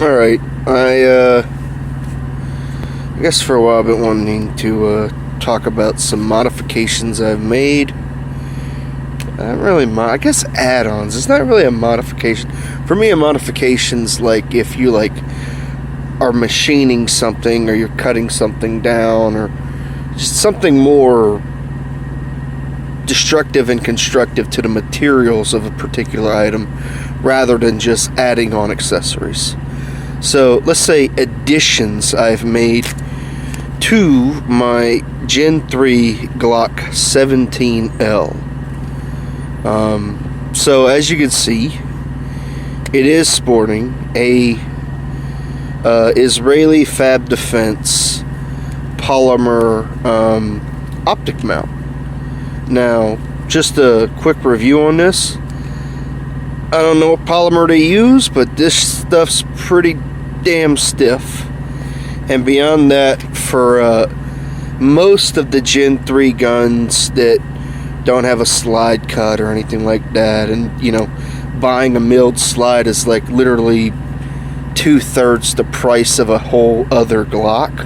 Alright, I guess for a while I've been wanting to talk about some modifications I've made. I guess add-ons. It's not really a modification. For me, a modification's like if you are machining something, or you're cutting something down, or just something more destructive and constructive to the materials of a particular item, rather than just adding on accessories. So let's say additions I've made to my Gen 3 Glock 17L. So as you can see, it is sporting a Israeli Fab Defense polymer optic mount. Now, just a quick review on this. I don't know what polymer they use, but this stuff's pretty damn stiff. And beyond that, for most of the Gen 3 guns that don't have a slide cut or anything like that, and buying a milled slide is like literally 2/3 the price of a whole other Glock.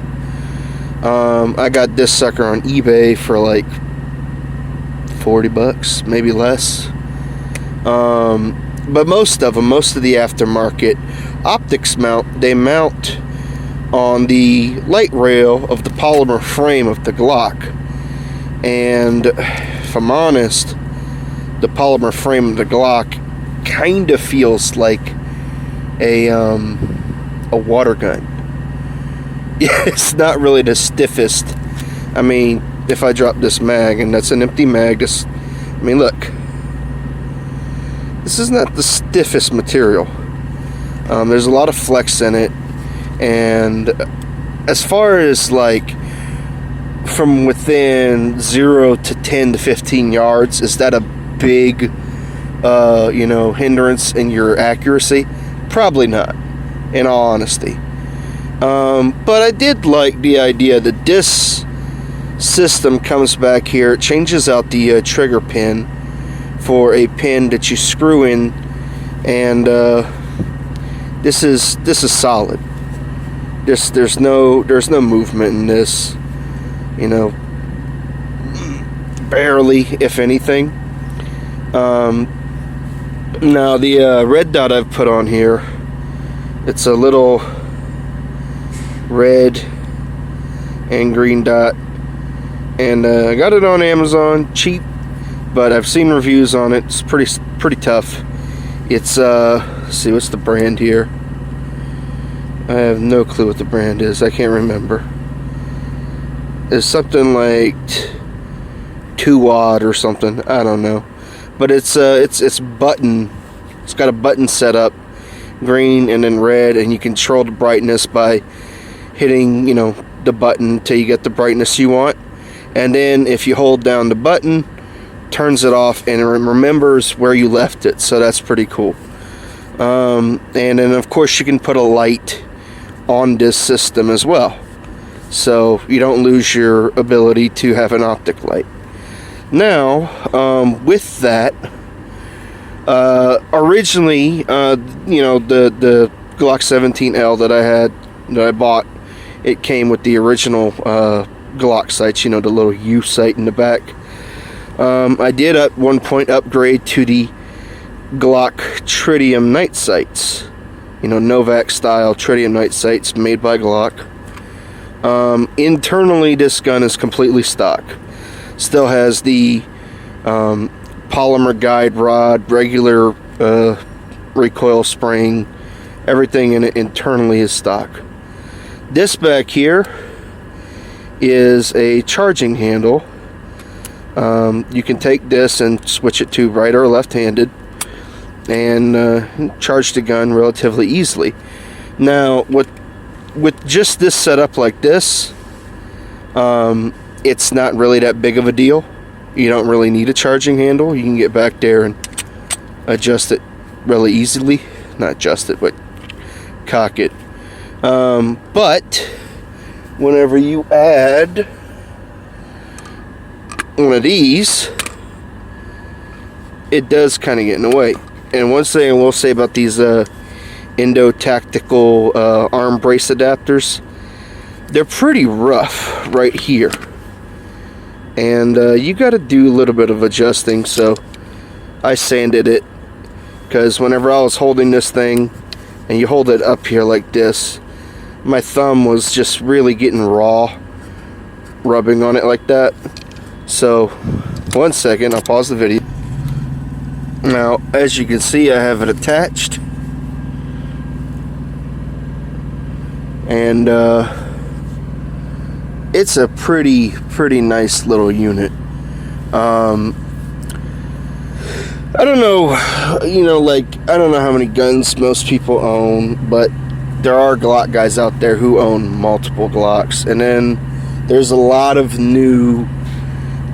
I got this sucker on eBay for like $40, maybe less. But most of the aftermarket optics they mount on the light rail of the polymer frame of the Glock. And if I'm honest, the polymer frame of the Glock kind of feels like a water gun. Yeah, it's not really the stiffest. I mean, if I drop this mag, and that's an empty mag, look. This is not the stiffest material. There's a lot of flex in it, and as far as from within 0 to 10 to 15 yards, is that a big hindrance in your accuracy? Probably not, in all honesty. But I did like the idea that this system comes back here. It changes out the trigger pin for a pin that you screw in, and this is solid. There's no movement in this, barely, if anything. Now the red dot I've put on here, it's a little red and green dot, and I got it on Amazon, cheap, but I've seen reviews on it. It's pretty tough. It's let's see, what's the brand here? I have no clue what the brand is. I can't remember. It's something like 2-watt or something. I don't know. But it's button. It's got a button set up, green and then red, and you control the brightness by hitting, the button till you get the brightness you want. And then if you hold down the button, turns it off and it remembers where you left it. So that's pretty cool. And then of course you can put a light on this system as well, so you don't lose your ability to have an optic light. Now, with that, originally, the Glock 17L that I bought, it came with the original Glock sights, the little U sight in the back. I did at one point upgrade to the Glock tritium night sights, Novak style tritium night sights made by Glock. Internally, this gun is completely stock. Still has the polymer guide rod, regular recoil spring, everything in it internally is stock. This back here is a charging handle. You can take this and switch it to right or left-handed and charge the gun relatively easily. Now, with just this setup like this, it's not really that big of a deal. You don't really need a charging handle. You can get back there and adjust it really easily. Not adjust it, but cock it. But whenever you add one of these, it does kind of get in the way. And one thing I will say about these endo tactical arm brace adapters. They're pretty rough right here, and you got to do a little bit of adjusting. So I sanded it, because whenever I was holding this thing and you hold it up here like this, my thumb was just really getting raw rubbing on it like that. So 1 second, I'll pause the video. Now, as you can see, I have it attached, and it's a pretty nice little unit. I don't know, like, I don't know how many guns most people own, but there are Glock guys out there who own multiple Glocks. And then there's a lot of new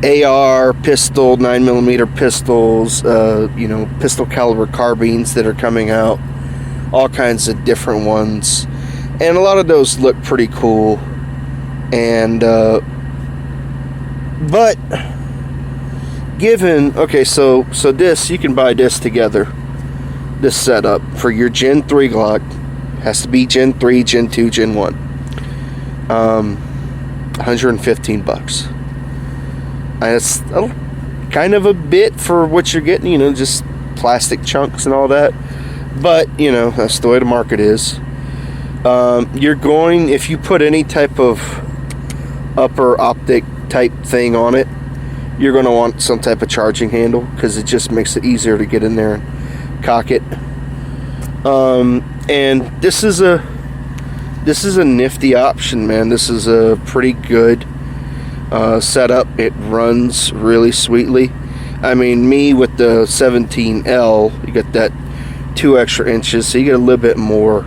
AR pistol, 9mm pistols, pistol caliber carbines that are coming out. All kinds of different ones. And a lot of those look pretty cool. And, but given, okay, so this, you can buy this together, this setup for your Gen 3 Glock. Has to be Gen 3, Gen 2, Gen 1. $115. It's kind of a bit for what you're getting, just plastic chunks and all that. But, that's the way the market is. You're going, if you put any type of upper optic type thing on it, you're going to want some type of charging handle, because it just makes it easier to get in there and cock it. And this is a nifty option, man. This is a pretty good setup. It runs really sweetly. I mean, me with the 17L, you get that 2 extra inches, so you get a little bit more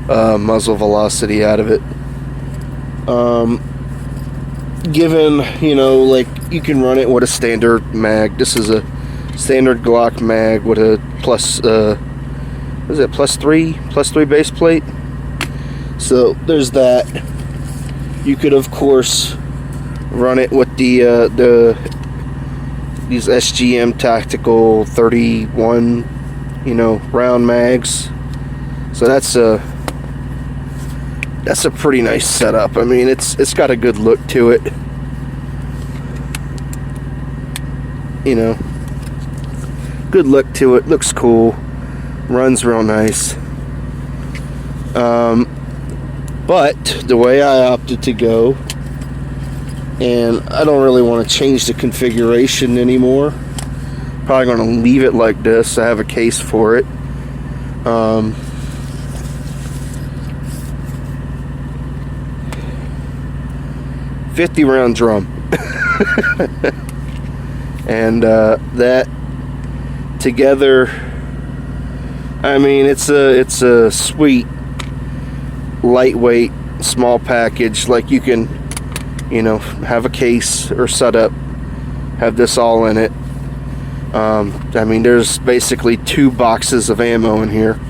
muzzle velocity out of it. Given, like, you can run it with a standard mag. This is a standard Glock mag with a plus +3 base plate. So there's that. You could, of course, run it with these SGM tactical 31 round mags. So that's a pretty nice setup. I mean, it's got a good look to it. Good look to it. Looks cool. Runs real nice. But the way I opted to go, and I don't really want to change the configuration anymore. Probably going to leave it like this. I have a case for it. 50 round drum. And that together, I mean, it's a sweet, lightweight, small package. Like, you can, have a case or setup, have this all in it. I mean, there's basically 2 boxes of ammo in here,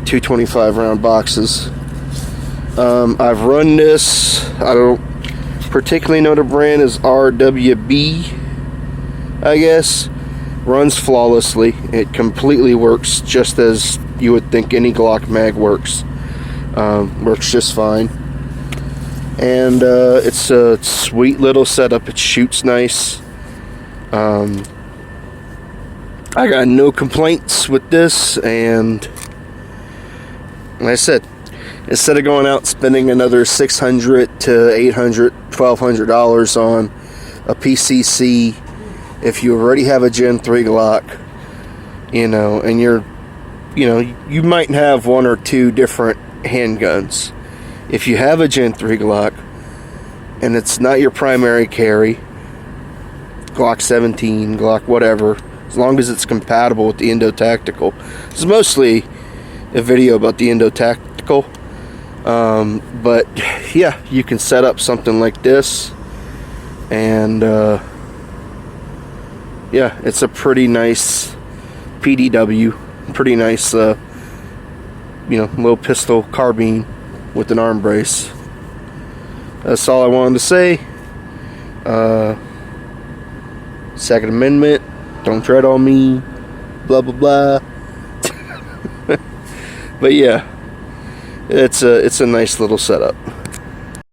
2 25 round boxes. I've run this, I don't particularly know the brand is RWB, I guess. Runs flawlessly. It completely works just as you would think any Glock mag works. Works just fine. And it's a sweet little setup. It shoots nice. I got no complaints with this, and like I said, instead of going out spending another $600 to $800, $1,200 on a PCC, if you already have a Gen 3 Glock, and you're, you might have 1 or 2 different handguns. If you have a Gen 3 Glock and it's not your primary carry, Glock 17, Glock whatever, as long as it's compatible with the Endo Tactical. It's mostly a video about the Endo Tactical. But yeah, you can set up something like this, and yeah, it's a pretty nice PDW, pretty nice little pistol carbine with an arm brace. That's all I wanted to say. Second Amendment, don't tread on me, blah blah blah. But yeah, it's a nice little setup.